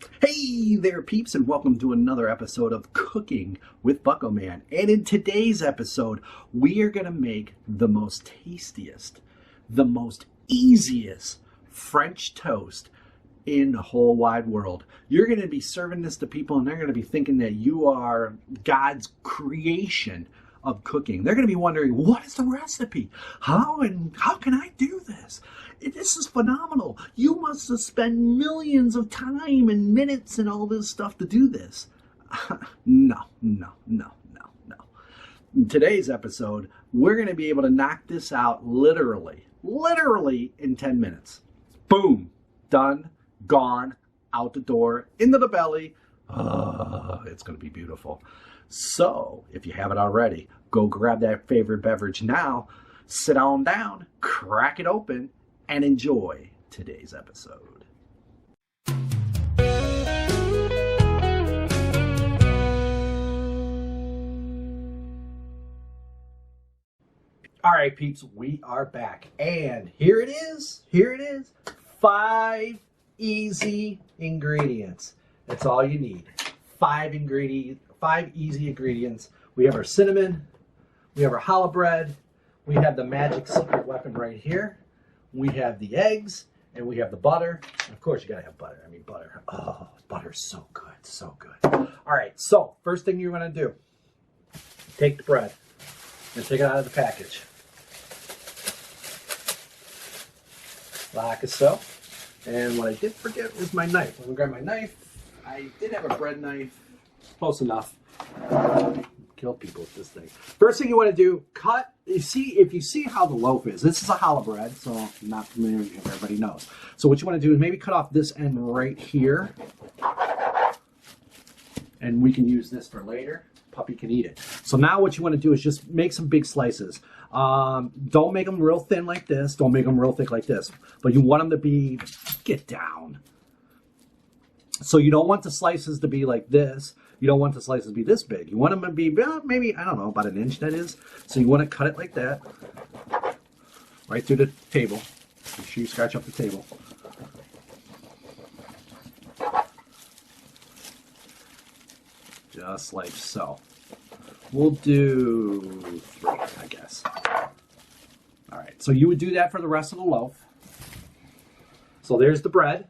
Hey there, peeps, and welcome to another episode of Cooking with Buccoman. And in today's episode, we are going to make the most tastiest, the most easiest French toast in the whole wide world. You're going to be serving this to people, and they're going to be thinking that you are God's creation of cooking. They're going to be wondering, what is the recipe? How can I do this? This is phenomenal. You must have spent millions of time and minutes and all this stuff to do this. No. In today's episode, we're going to be able to knock this out literally in 10 minutes. Boom, done, gone, out the door, into the belly. It's going to be beautiful. So, if you haven't already, go grab that favorite beverage now, sit on down, crack it open, and enjoy today's episode. All right, peeps, we are back. And here it is. 5 easy ingredients. That's all you need. 5 easy ingredients. We have our cinnamon, we have our challah bread, we have the magic secret weapon right here, we have the eggs, and we have the butter. And of course, you gotta have butter. Butter. Oh, butter's so good, so good. All right, so first thing you're gonna do, take the bread and take it out of the package. Like so. And what I did forget was my knife. I'm gonna grab my knife. I did have a bread knife. Close enough. Kill people with this thing. First thing you want to do, cut. If you see how the loaf is, this is a challah bread, so I'm not familiar. Everybody knows. So what you want to do is maybe cut off this end right here, and we can use this for later. Puppy can eat it. So now what you want to do is just make some big slices. Don't make them real thin like this. Don't make them real thick like this. But you want them to be, get down. So you don't want the slices to be like this. You don't want the slices to be this big. You want them to be maybe, I don't know, about 1 inch that is. So you want to cut it like that. Right through the table. Make sure you scratch up the table. Just like so. We'll do 3, I guess. All right, so you would do that for the rest of the loaf. So there's the bread.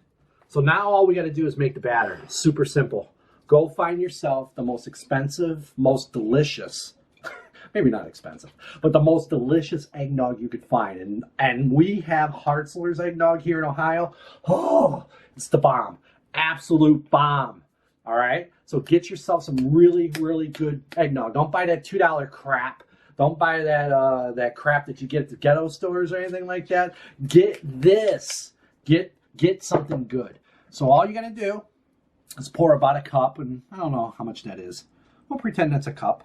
So now all we got to do is make the batter. It's super simple. Go find yourself the most expensive, most delicious, maybe not expensive, but the most delicious eggnog you could find. And we have Hartzler's eggnog here in Ohio. Oh, it's the bomb. Absolute bomb. All right? So get yourself some really, really good eggnog. Don't buy that $2 crap. Don't buy that crap that you get at the ghetto stores or anything like that. Get this. Get something good. So all you got to do is pour about a cup, and I don't know how much that is. We'll pretend that's a cup.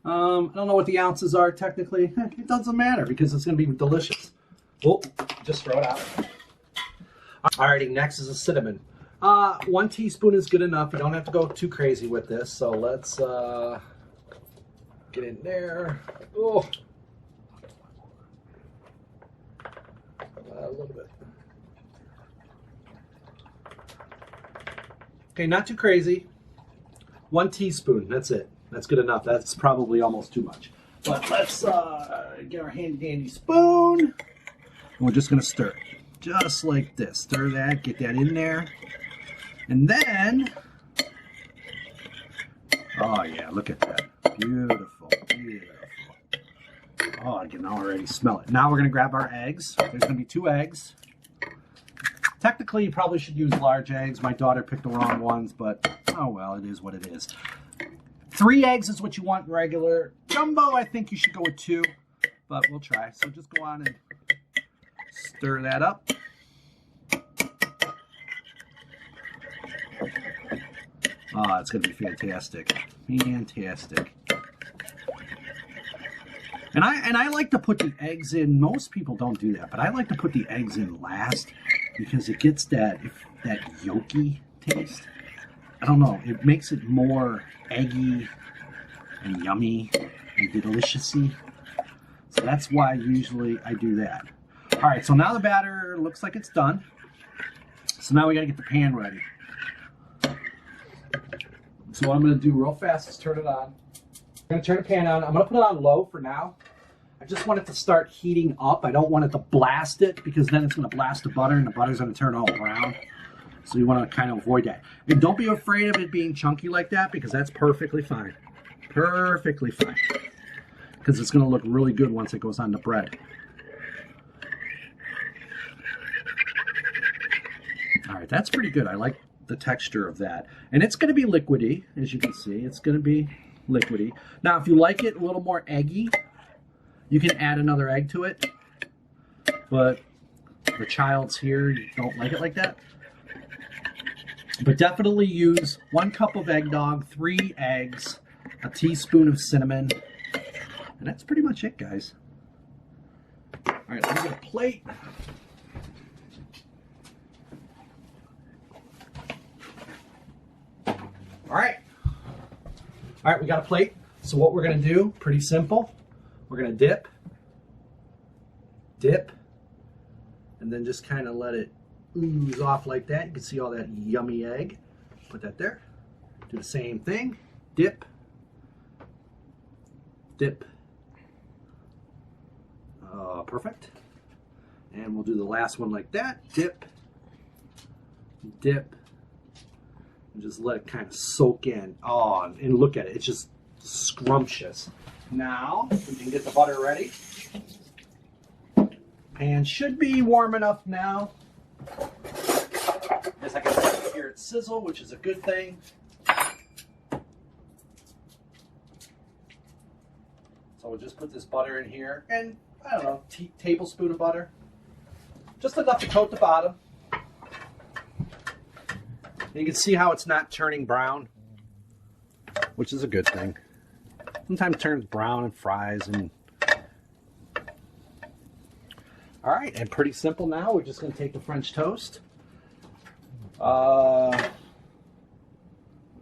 I don't know what the ounces are technically. It doesn't matter because it's going to be delicious. Oh, just throw it out. Alrighty, next is the cinnamon. 1 teaspoon is good enough. You don't have to go too crazy with this. So let's get in there. Oh, a little bit. Okay, not too crazy. 1 teaspoon, that's it. That's good enough. That's probably almost too much. But let's get our handy dandy spoon. And we're just gonna stir it. Just like this. Stir that, get that in there. And then, oh yeah, look at that. Beautiful, beautiful. Oh, I can already smell it. Now we're gonna grab our eggs. There's gonna be 2 eggs. Technically, you probably should use large eggs. My daughter picked the wrong ones, but oh well, it is what it is. 3 eggs is what you want regular. Jumbo, I think you should go with 2, but we'll try. So just go on and stir that up. Oh, it's going to be fantastic. Fantastic. And I like to put the eggs in. Most people don't do that, but I like to put the eggs in last because it gets that yolky taste. I don't know. It makes it more eggy and yummy and deliciousy. So that's why usually I do that. All right, so now the batter looks like it's done. So now we gotta get the pan ready. So what I'm gonna do real fast is turn it on. I'm gonna turn the pan on. I'm gonna put it on low for now. I just want it to start heating up. I don't want it to blast it because then it's gonna blast the butter and the butter's gonna turn all brown. So you wanna kind of avoid that. And don't be afraid of it being chunky like that because that's perfectly fine. Perfectly fine. Because it's gonna look really good once it goes on the bread. All right, that's pretty good. I like the texture of that. And it's going to be liquidy, as you can see. It's going to be liquidy. Now, if you like it a little more eggy, you can add another egg to it. But the child's here, you don't like it like that. But definitely use 1 cup of eggnog, 3 eggs, a teaspoon of cinnamon. And that's pretty much it, guys. All right, let me get a plate. All right, we got a plate. So what we're gonna do, pretty simple. We're gonna dip, and then just kind of let it ooze off like that. You can see all that yummy egg. Put that there. Do the same thing, dip. Perfect. And we'll do the last one like that, dip. And just let it kind of soak in. Oh, and look at it. It's just scrumptious. Now, we can get the butter ready. Pan should be warm enough now. As I can hear it sizzle, which is a good thing. So we'll just put this butter in here. And, I don't know, tablespoon of butter. Just enough to coat the bottom. You can see how it's not turning brown, which is a good thing. Sometimes it turns brown and fries. And all right, and pretty simple now. We're just going to take the French toast. We're going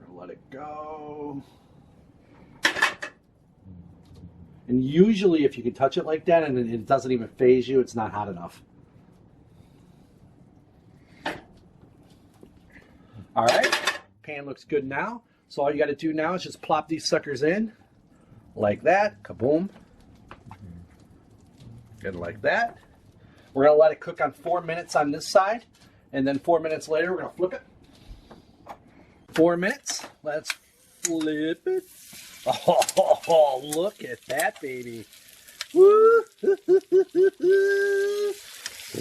to let it go. And usually if you can touch it like that and it doesn't even faze you, it's not hot enough. All right, pan looks good now. So all you got to do now is just plop these suckers in like that, kaboom. And like that. We're gonna let it cook on 4 minutes on this side, and then 4 minutes later, we're gonna flip it. 4 minutes, let's flip it. Oh, look at that, baby. Woo!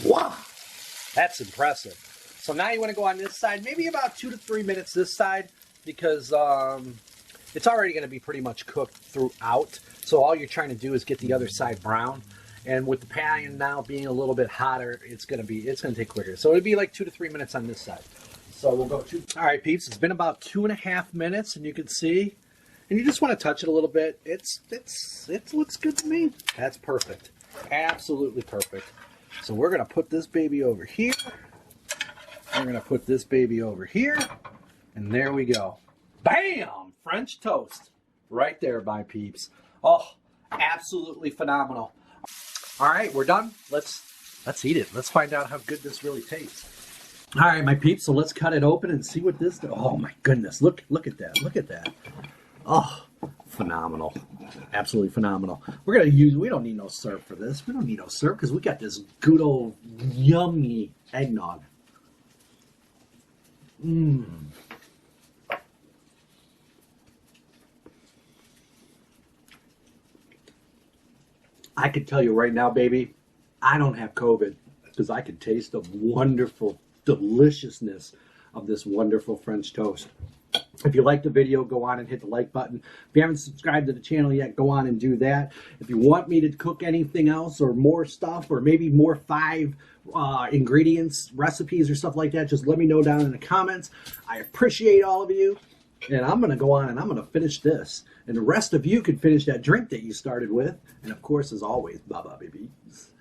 Wow, that's impressive. So now you want to go on this side, maybe about 2 to 3 minutes this side, because it's already going to be pretty much cooked throughout. So all you're trying to do is get the other side brown. And with the pan now being a little bit hotter, it's going to take quicker. So it'll be like 2 to 3 minutes on this side. So we'll go to. All right, peeps. It's been about 2.5 minutes, and you can see, and you just want to touch it a little bit. It looks good to me. That's perfect. Absolutely perfect. So we're going to put this baby over here. We're going to put this baby over here, and there we go. Bam! French toast. Right there, my peeps. Oh, absolutely phenomenal. All right, we're done. Let's eat it. Let's find out how good this really tastes. All right, my peeps, so let's cut it open and see what this does. Oh, my goodness. Look at that. Look at that. Oh, phenomenal. Absolutely phenomenal. We're going to use, we don't need no syrup for this. We don't need no syrup because we got this good old yummy eggnog. Mmm. I can tell you right now, baby, I don't have COVID because I can taste the wonderful deliciousness of this wonderful French toast. If you like the video, go on and hit the like button. If you haven't subscribed to the channel yet, go on and do that. If you want me to cook anything else or more stuff or maybe more 5 ingredients, recipes or stuff like that, just let me know down in the comments. I appreciate all of you. And I'm going to go on and I'm going to finish this. And the rest of you can finish that drink that you started with. And of course, as always, bye-bye, babies.